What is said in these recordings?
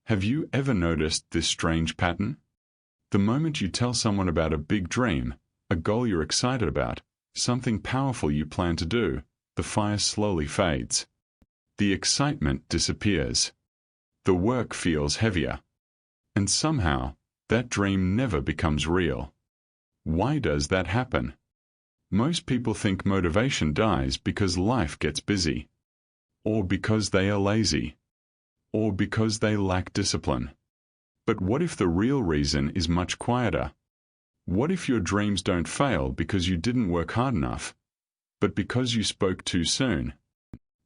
Have you ever noticed this strange pattern? The moment you tell someone about a big dream, a goal you're excited about, something powerful you plan to do, the fire slowly fades. The excitement disappears. The work feels heavier. And somehow, that dream never becomes real. Why does that happen? Most people think motivation dies because life gets busy, or because they are lazy, or because they lack discipline. But what if the real reason is much quieter? What if your dreams don't fail because you didn't work hard enough, but because you spoke too soon?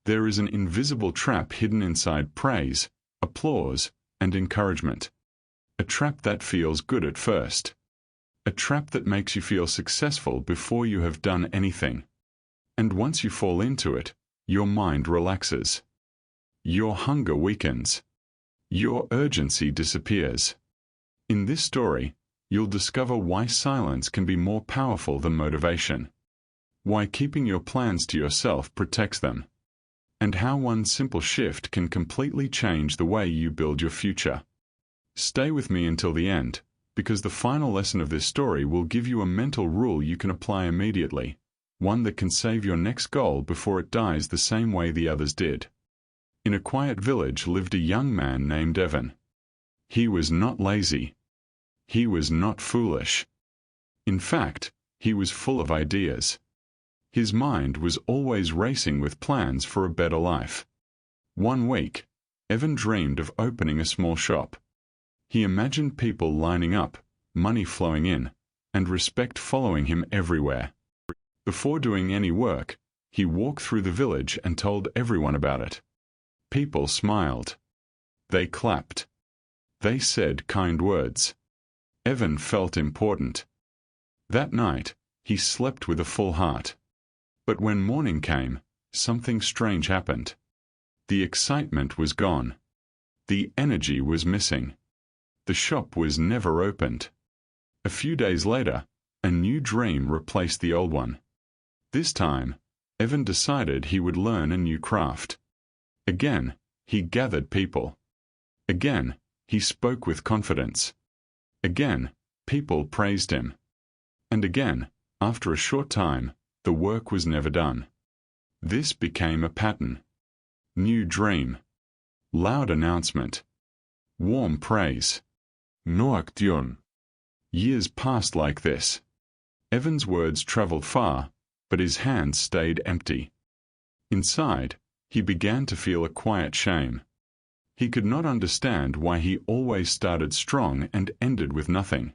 There is an invisible trap hidden inside praise, applause, and encouragement. A trap that feels good at first. A trap that makes you feel successful before you have done anything. And once you fall into it, your mind relaxes. Your hunger weakens. Your urgency disappears. In this story, you'll discover why silence can be more powerful than motivation, why keeping your plans to yourself protects them, and how one simple shift can completely change the way you build your future. Stay with me until the end, because the final lesson of this story will give you a mental rule you can apply immediately, one that can save your next goal before it dies the same way the others did. In a quiet village lived a young man named Evan. He was not lazy. He was not foolish. In fact, he was full of ideas. His mind was always racing with plans for a better life. One week, Evan dreamed of opening a small shop. He imagined people lining up, money flowing in, and respect following him everywhere. Before doing any work, he walked through the village and told everyone about it. People smiled. They clapped. They said kind words. Evan felt important. That night, he slept with a full heart. But when morning came, something strange happened. The excitement was gone. The energy was missing. The shop was never opened. A few days later, a new dream replaced the old one. This time, Evan decided he would learn a new craft. Again, he gathered people. Again, he spoke with confidence. Again, people praised him. And again, after a short time, the work was never done. This became a pattern. New dream. Loud announcement. Warm praise. No acción. Years passed like this. Evan's words traveled far, but his hands stayed empty. Inside, he began to feel a quiet shame. He could not understand why he always started strong and ended with nothing.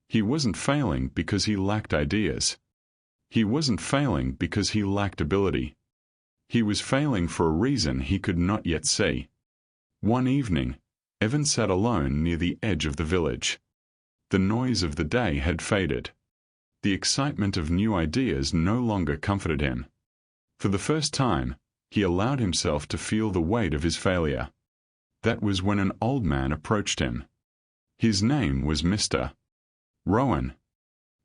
He wasn't failing because he lacked ideas. He wasn't failing because he lacked ability. He was failing for a reason he could not yet see. One evening, Evan sat alone near the edge of the village. The noise of the day had faded. The excitement of new ideas no longer comforted him. For the first time, he allowed himself to feel the weight of his failure. That was when an old man approached him. His name was Mr. Rowan.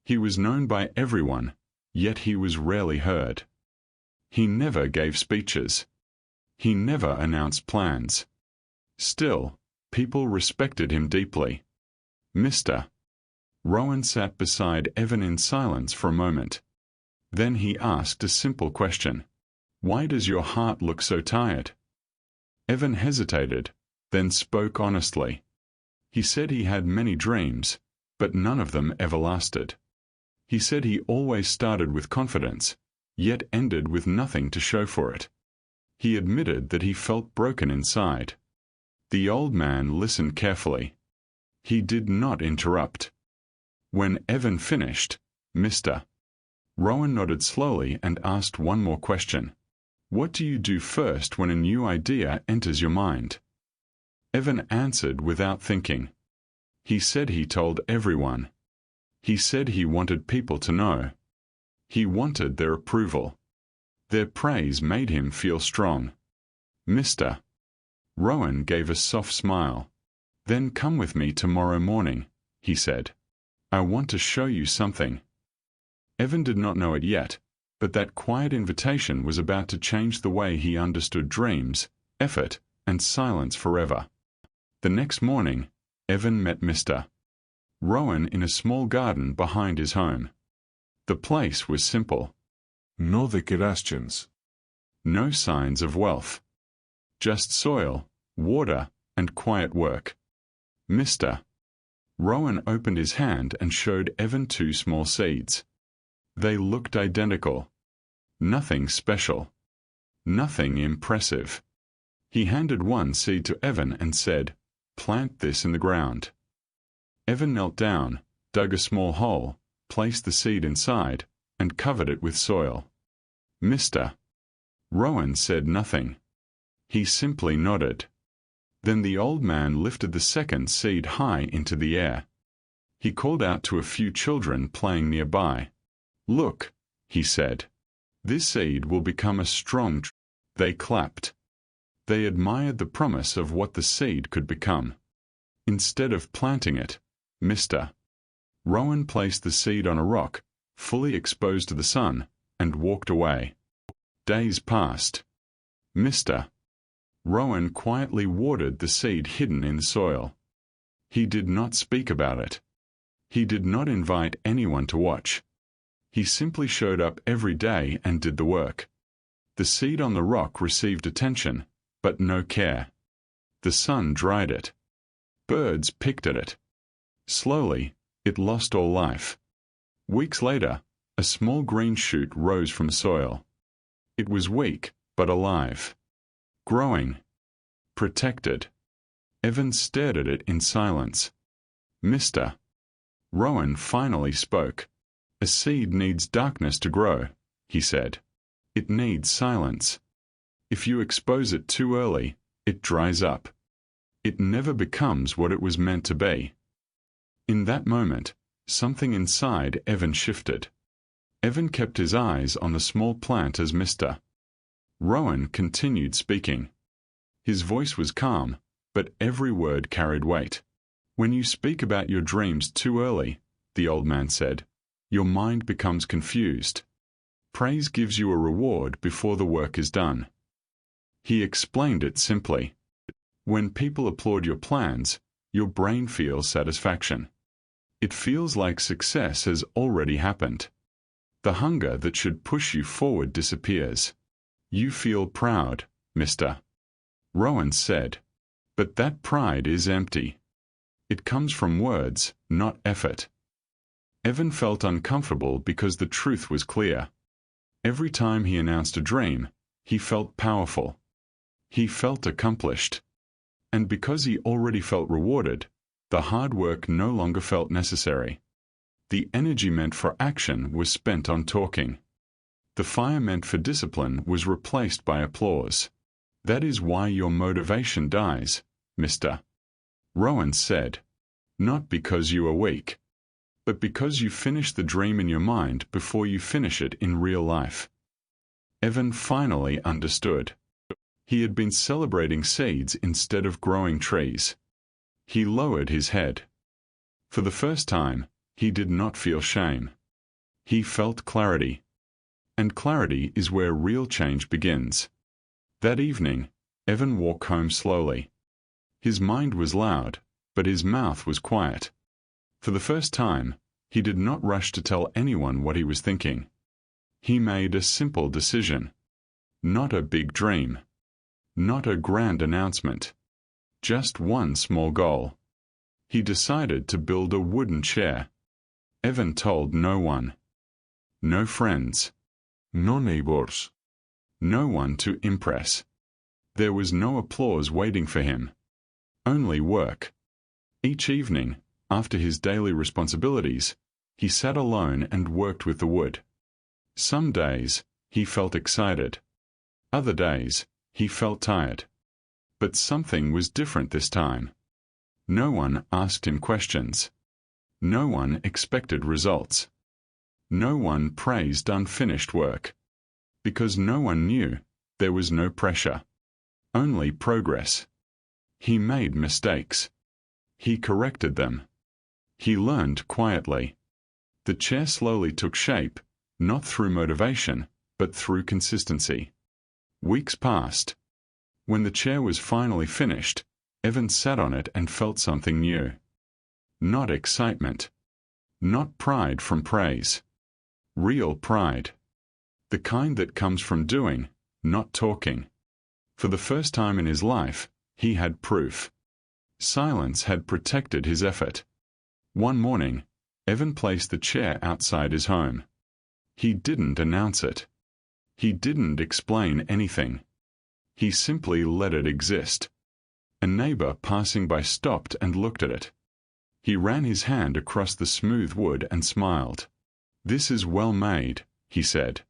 He was known by everyone, yet he was rarely heard. He never gave speeches. He never announced plans. Still, people respected him deeply. Mr. Rowan sat beside Evan in silence for a moment. Then he asked a simple question. Why does your heart look so tired? Evan hesitated, then spoke honestly. He said he had many dreams, but none of them ever lasted. He said he always started with confidence, yet ended with nothing to show for it. He admitted that he felt broken inside. The old man listened carefully. He did not interrupt. When Evan finished, Mr. Rowan nodded slowly and asked one more question. What do you do first when a new idea enters your mind? Evan answered without thinking. He said he told everyone. He said he wanted people to know. He wanted their approval. Their praise made him feel strong. Mr. Rowan gave a soft smile. Then come with me tomorrow morning, he said. I want to show you something. Evan did not know it yet, but that quiet invitation was about to change the way he understood dreams, effort, and silence forever. The next morning, Evan met Mr. Rowan in a small garden behind his home. The place was simple. No decorations. No signs of wealth. Just soil, water, and quiet work. Mr. Rowan opened his hand and showed Evan 2 small seeds. They looked identical. Nothing special. Nothing impressive. He handed one seed to Evan and said, "Plant this in the ground." Evan knelt down, dug a small hole, placed the seed inside, and covered it with soil. Mr. Rowan said nothing. He simply nodded. Then the old man lifted the second seed high into the air. He called out to a few children playing nearby. "Look," he said. "This seed will become a strong tree." They clapped. They admired the promise of what the seed could become. Instead of planting it, Mr. Rowan placed the seed on a rock, fully exposed to the sun, and walked away. Days passed. Mr. Rowan quietly watered the seed hidden in the soil. He did not speak about it. He did not invite anyone to watch. He simply showed up every day and did the work. The seed on the rock received attention, but no care. The sun dried it. Birds picked at it. Slowly, it lost all life. Weeks later, a small green shoot rose from soil. It was weak, but alive. Growing. Protected. Evan stared at it in silence. Mr. Rowan finally spoke. "A seed needs darkness to grow," he said. "It needs silence. If you expose it too early, it dries up. It never becomes what it was meant to be." In that moment, something inside Evan shifted. Evan kept his eyes on the small plant as Mr. Rowan continued speaking. His voice was calm, but every word carried weight. "When you speak about your dreams too early," the old man said, "your mind becomes confused. Praise gives you a reward before the work is done." He explained it simply. When people applaud your plans, your brain feels satisfaction. It feels like success has already happened. The hunger that should push you forward disappears. "You feel proud," Mr. Rowan said. "But that pride is empty. It comes from words, not effort." Evan felt uncomfortable because the truth was clear. Every time he announced a dream, he felt powerful. He felt accomplished. And because he already felt rewarded, the hard work no longer felt necessary. The energy meant for action was spent on talking. The fire meant for discipline was replaced by applause. "That is why your motivation dies," Mr. Rowan said. "Not because you are weak, but because you finish the dream in your mind before you finish it in real life." Evan finally understood. He had been celebrating seeds instead of growing trees. He lowered his head. For the first time, he did not feel shame. He felt clarity. And clarity is where real change begins. That evening, Evan walked home slowly. His mind was loud, but his mouth was quiet. For the first time, he did not rush to tell anyone what he was thinking. He made a simple decision. Not a big dream. Not a grand announcement. Just one small goal. He decided to build a wooden chair. Evan told no one. No friends. No neighbors. No one to impress. There was no applause waiting for him. Only work. Each evening, after his daily responsibilities, he sat alone and worked with the wood. Some days, he felt excited. Other days, he felt tired. But something was different this time. No one asked him questions. No one expected results. No one praised unfinished work. Because no one knew, there was no pressure. Only progress. He made mistakes. He corrected them. He learned quietly. The chair slowly took shape, not through motivation, but through consistency. Weeks passed. When the chair was finally finished, Evan sat on it and felt something new. Not excitement. Not pride from praise. Real pride. The kind that comes from doing, not talking. For the first time in his life, he had proof. Silence had protected his effort. One morning, Evan placed the chair outside his home. He didn't announce it. He didn't explain anything. He simply let it exist. A neighbor passing by stopped and looked at it. He ran his hand across the smooth wood and smiled. "This is well made," he said.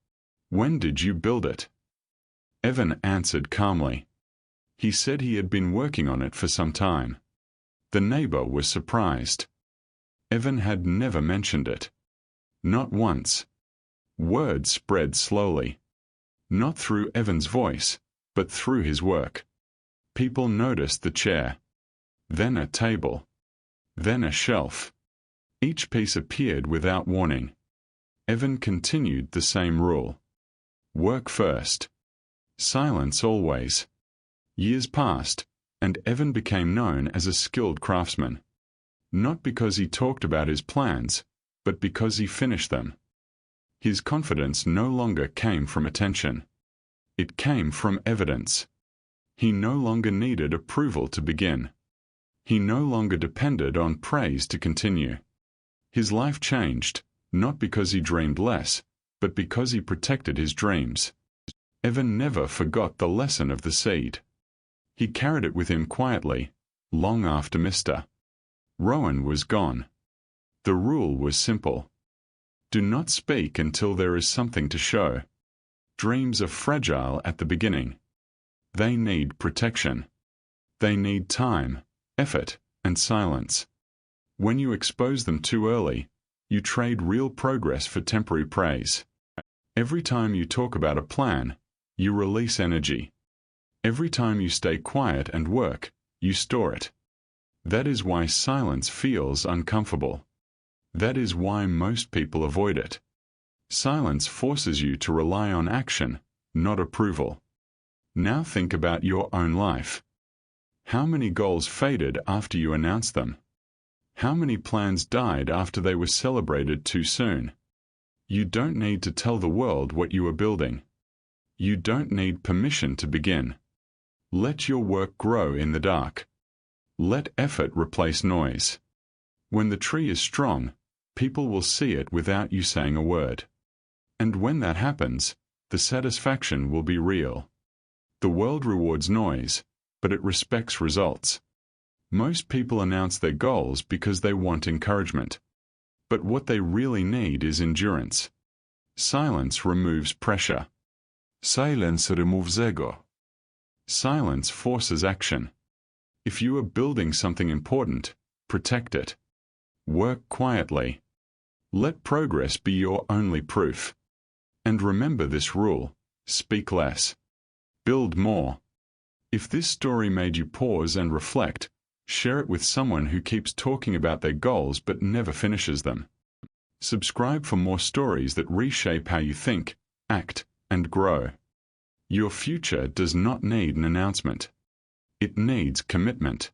"When did you build it?" Evan answered calmly. He said he had been working on it for some time. The neighbor was surprised. Evan had never mentioned it. Not once. Word spread slowly. Not through Evan's voice, but through his work. People noticed the chair. Then a table. Then a shelf. Each piece appeared without warning. Evan continued the same rule. Work first. Silence always. Years passed, and Evan became known as a skilled craftsman. Not because he talked about his plans, but because he finished them. His confidence no longer came from attention. It came from evidence. He no longer needed approval to begin. He no longer depended on praise to continue. His life changed, not because he dreamed less, but because he protected his dreams. Evan never forgot the lesson of the seed. He carried it with him quietly, long after Mr. Rowan was gone. The rule was simple. Do not speak until there is something to show. Dreams are fragile at the beginning. They need protection. They need time, effort, and silence. When you expose them too early, you trade real progress for temporary praise. Every time you talk about a plan, you release energy. Every time you stay quiet and work, you store it. That is why silence feels uncomfortable. That is why most people avoid it. Silence forces you to rely on action, not approval. Now think about your own life. How many goals faded after you announced them? How many plans died after they were celebrated too soon? You don't need to tell the world what you are building. You don't need permission to begin. Let your work grow in the dark. Let effort replace noise. When the tree is strong, people will see it without you saying a word. And when that happens, the satisfaction will be real. The world rewards noise, but it respects results. Most people announce their goals because they want encouragement. But what they really need is endurance. Silence removes pressure. Silence removes ego. Silence forces action. If you are building something important, protect it. Work quietly. Let progress be your only proof. And remember this rule: speak less. Build more. If this story made you pause and reflect, share it with someone who keeps talking about their goals but never finishes them. Subscribe for more stories that reshape how you think, act, and grow. Your future does not need an announcement. It needs commitment.